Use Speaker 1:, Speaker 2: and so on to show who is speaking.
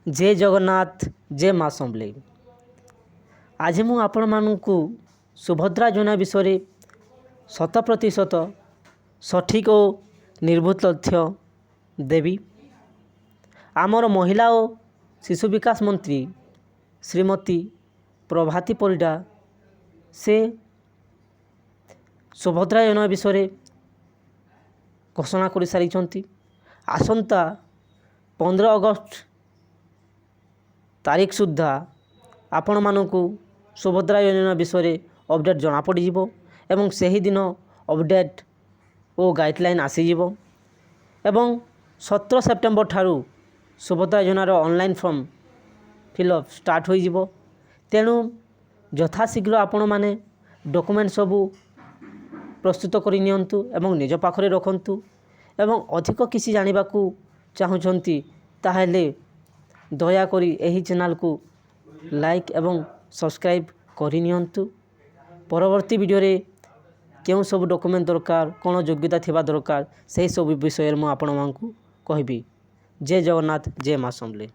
Speaker 1: जय जगन्नाथ जय माँ समलेई। आज मु आपण मानू सुभद्रा योजना विषय 100% सठिक और निर्भुत तथ्य देवी। आमर महिला और शिशु विकास मंत्री श्रीमती प्रभाती परिडा से सुभद्रा योजना विषय घोषणा कर सारी। आसंता 15 अगस्त तारीख सुधा आपण मानू सुभद्रा योजना विषय अपडेट जना पड़िजिवो एवं सही दिन अपडेट और गाइडलाइन आसीजिवो एवं 17 सेप्टेम्बर ठारू सुभद्रा योजनार ऑनलाइन फॉर्म फिलअप स्टार्ट हो। तेणु यथाशीघ्र आपण माने डॉक्यूमेंट सबू प्रस्तुत करि नियंतु एवं निज पाखरे रखंतु एवं अधिक किसी जानिबा को चाहुचंती ताहेले दयाकरी एही चैनल को लाइक एवं सब्सक्राइब करि नियंतु। परवर्ती वीडियो रे केउ सब डॉक्यूमेंट दरकार कौन योग्यता थिबा दरकार से सब विषय में आपण मानकु कहबी। जय जगन्नाथ जय माँ समलेई।